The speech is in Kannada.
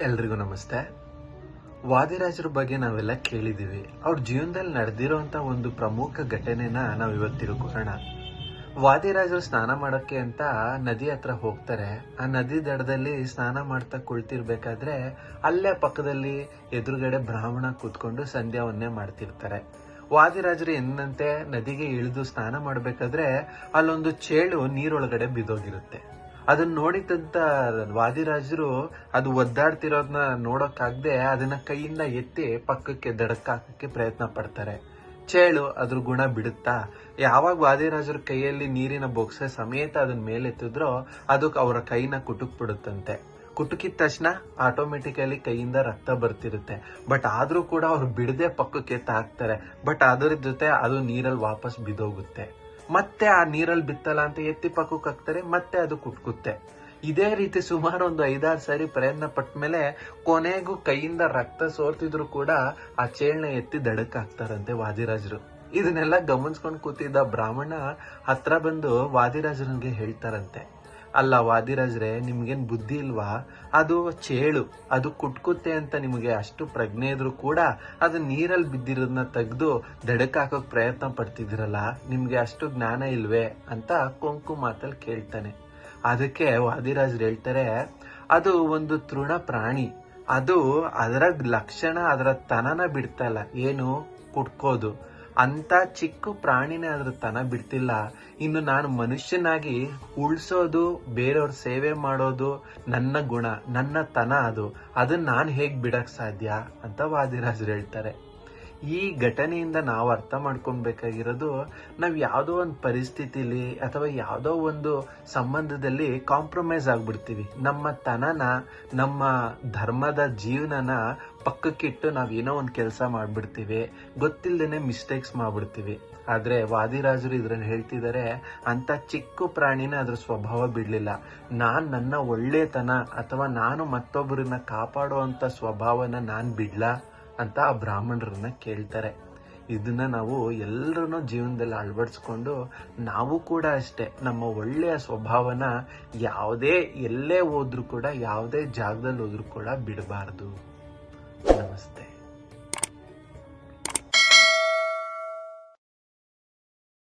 ಎಲ್ರಿಗೂ ನಮಸ್ತೆ. ವಾದಿರಾಜರ ಬಗ್ಗೆ ನಾವೆಲ್ಲ ಕೇಳಿದೀವಿ. ಅವ್ರ ಜೀವನದಲ್ಲಿ ನಡೆದಿರೋಂಥ ಒಂದು ಪ್ರಮುಖ ಘಟನೆನ ನಾವು ಇವತ್ತು ತಿಳ್ಕೊಳ್ಳೋಣ. ವಾದಿರಾಜರು ಸ್ನಾನ ಮಾಡೋಕ್ಕೆ ಅಂತ ನದಿ ಹತ್ರ ಹೋಗ್ತಾರೆ. ಆ ನದಿ ದಡದಲ್ಲಿ ಸ್ನಾನ ಮಾಡ್ತಾ ಕುಳಿತಿರ್ಬೇಕಾದ್ರೆ ಅಲ್ಲೇ ಪಕ್ಕದಲ್ಲಿ ಎದುರುಗಡೆ ಬ್ರಾಹ್ಮಣ ಕೂತ್ಕೊಂಡು ಸಂಧ್ಯಾವನ್ನೇ ಮಾಡ್ತಿರ್ತಾರೆ. ವಾದಿರಾಜರು ಎಂದಂತೆ ನದಿಗೆ ಇಳಿದು ಸ್ನಾನ ಮಾಡ್ಬೇಕಾದ್ರೆ ಅಲ್ಲೊಂದು ಚೇಳು ನೀರೊಳಗಡೆ ಬಿದ್ದೋಗಿರುತ್ತೆ. ಅದನ್ನ ನೋಡಿದಂತ ವಾದಿರಾಜರು ಅದು ಒದ್ದಾಡ್ತಿರೋದನ್ನ ನೋಡೋಕ್ಕಾಗದೆ ಅದನ್ನ ಕೈಯಿಂದ ಎತ್ತಿ ಪಕ್ಕಕ್ಕೆ ದಡಕ್ಕಾಕಕ್ಕೆ ಪ್ರಯತ್ನ ಪಡ್ತಾರೆ. ಚೇಳು ಅದ್ರ ಗುಣ ಬಿಡುತ್ತಾ? ಯಾವಾಗ ವಾದಿರಾಜರ ಕೈಯಲ್ಲಿ ನೀರಿನ ಬೊಕ್ಸೆ ಸಮೇತ ಅದನ್ನ ಮೇಲೆತ್ತಿದ್ರೋ ಅದಕ್ಕೆ ಅವರ ಕೈನ ಕುಟುಕ್ ಬಿಡುತ್ತಂತೆ. ಕುಟುಕಿದ ತಕ್ಷಣ ಆಟೋಮೆಟಿಕಲಿ ಕೈಯಿಂದ ರಕ್ತ ಬರ್ತಿರುತ್ತೆ. ಬಟ್ ಆದ್ರೂ ಕೂಡ ಅವ್ರು ಬಿಡದೆ ಪಕ್ಕಕ್ಕೆ ತಾಕ್ತಾರೆ. ಬಟ್ ಅದರ ಜೊತೆ ಅದು ನೀರಲ್ಲಿ ವಾಪಸ್ ಬಿದ್ದೋಗುತ್ತೆ. ಮತ್ತೆ ಆ ನೀರಲ್ಲಿ ಬಿತ್ತಲ್ಲ ಅಂತ ಎತ್ತಿ ಪಕ್ಕಕ್ಕೆ ಹಾಕ್ತಾರೆ, ಮತ್ತೆ ಅದು ಕುಟ್ಕುತ್ತೆ. ಇದೇ ರೀತಿ ಸುಮಾರು ಒಂದು 5-6 ಸಾರಿ ಪ್ರಯತ್ನ ಪಟ್ಟ ಮೇಲೆ ಕೊನೆಗೂ ಕೈಯಿಂದ ರಕ್ತ ಸೋರ್ತಿದ್ರು ಕೂಡ ಆ ಚೇಳ್ನ ಎತ್ತಿ ದಡಕ್ಕೆ ಹಾಕ್ತಾರಂತೆ ವಾದಿರಾಜರು. ಇದನ್ನೆಲ್ಲ ಗಮನಿಸ್ಕೊಂಡು ಕೂತಿದ್ದ ಬ್ರಾಹ್ಮಣ ಹತ್ರ ಬಂದು ವಾದಿರಾಜನಿಗೆ ಹೇಳ್ತಾರಂತೆ, ಅಲ್ಲ ವಾದಿರಾಜ್ರೆ, ನಿಮ್ಗೇನ್ ಬುದ್ಧಿ ಇಲ್ವಾ? ಅದು ಚೇಳು, ಅದು ಕುಟ್ಕುತ್ತೆ ಅಂತ ನಿಮಗೆ ಅಷ್ಟು ಪ್ರಜ್ಞೆ ಇದ್ರು ಕೂಡ ಅದು ನೀರಲ್ಲಿ ಬಿದ್ದಿರೋದನ್ನ ತೆಗೆದು ದಡಕ್ಕೆ ಹಾಕೋಕ್ ಪ್ರಯತ್ನ ಪಡ್ತಿದಿರಲ್ಲ, ನಿಮ್ಗೆ ಅಷ್ಟು ಜ್ಞಾನ ಇಲ್ವೇ ಅಂತ ಕೊಂಕು ಮಾತಲ್ಲಿ ಕೇಳ್ತಾನೆ. ಅದಕ್ಕೆ ವಾದಿರಾಜ್ರು ಹೇಳ್ತಾರೆ, ಅದು ಒಂದು ತೃಣ ಪ್ರಾಣಿ, ಅದು ಅದರ ಲಕ್ಷಣ ಅದರ ತನನ ಬಿಡ್ತಲ್ಲ, ಏನು ಕುಟ್ಕೋದು. ಅಂತ ಚಿಕ್ಕ ಪ್ರಾಣಿನೇ ಅದ್ರ ತನ ಬಿಡ್ತಿಲ್ಲ, ಇನ್ನು ನಾನು ಮನುಷ್ಯನಾಗಿ ಉಳ್ಸೋದು, ಬೇರೆಯವ್ರ ಸೇವೆ ಮಾಡೋದು ನನ್ನ ಗುಣ, ನನ್ನ ತನ ಅದನ್ನ ನಾನು ಹೇಗ್ ಬಿಡಕ್ ಸಾಧ್ಯ ಅಂತ ವಾದಿರಾಜರು ಹೇಳ್ತಾರೆ. ಈ ಘಟನೆಯಿಂದ ನಾವು ಅರ್ಥ ಮಾಡ್ಕೊಬೇಕಾಗಿರೋದು, ನಾವ್ ಯಾವ್ದೋ ಒಂದು ಪರಿಸ್ಥಿತಿಲಿ ಅಥವಾ ಯಾವ್ದೋ ಒಂದು ಸಂಬಂಧದಲ್ಲಿ ಕಾಂಪ್ರಮೈಸ್ ಆಗ್ಬಿಡ್ತೀವಿ. ನಮ್ಮ ತನನ, ನಮ್ಮ ಧರ್ಮದ ಜೀವನನ ಪಕ್ಕಕ್ಕಿಟ್ಟು ನಾವೇನೋ ಒಂದು ಕೆಲಸ ಮಾಡ್ಬಿಡ್ತೀವಿ, ಗೊತ್ತಿಲ್ದೇನೆ ಮಿಸ್ಟೇಕ್ಸ್ ಮಾಡ್ಬಿಡ್ತೀವಿ. ಆದ್ರೆ ವಾದಿರಾಜರು ಇದ್ರಲ್ಲಿ ಹೇಳ್ತಿದ್ದಾರೆ, ಅಂತ ಚಿಕ್ಕ ಪ್ರಾಣಿನ ಅದ್ರ ಸ್ವಭಾವ ಬಿಡ್ಲಿಲ್ಲ. ನನ್ನ ಒಳ್ಳೆತನ ಅಥವಾ ನಾನು ಮತ್ತೊಬ್ಬರನ್ನ ಕಾಪಾಡುವಂತ ಸ್ವಭಾವನ ನಾನ್ ಬಿಡ್ಲಾ ಅಂತ ಆ ಬ್ರಾಹ್ಮಣರನ್ನ ಕೇಳ್ತಾರೆ. ಇದನ್ನ ನಾವು ಎಲ್ಲರೂ ಜೀವನದಲ್ಲಿ ಅಳವಡಿಸ್ಕೊಂಡು ನಾವು ಕೂಡ ಅಷ್ಟೇ ನಮ್ಮ ಒಳ್ಳೆಯ ಸ್ವಭಾವನ ಎಲ್ಲೇ ಹೋದ್ರೂ ಕೂಡ, ಯಾವುದೇ ಜಾಗದಲ್ಲಿ ಹೋದ್ರೂ ಕೂಡ ಬಿಡಬಾರ್ದು. ನಮಸ್ತೆ.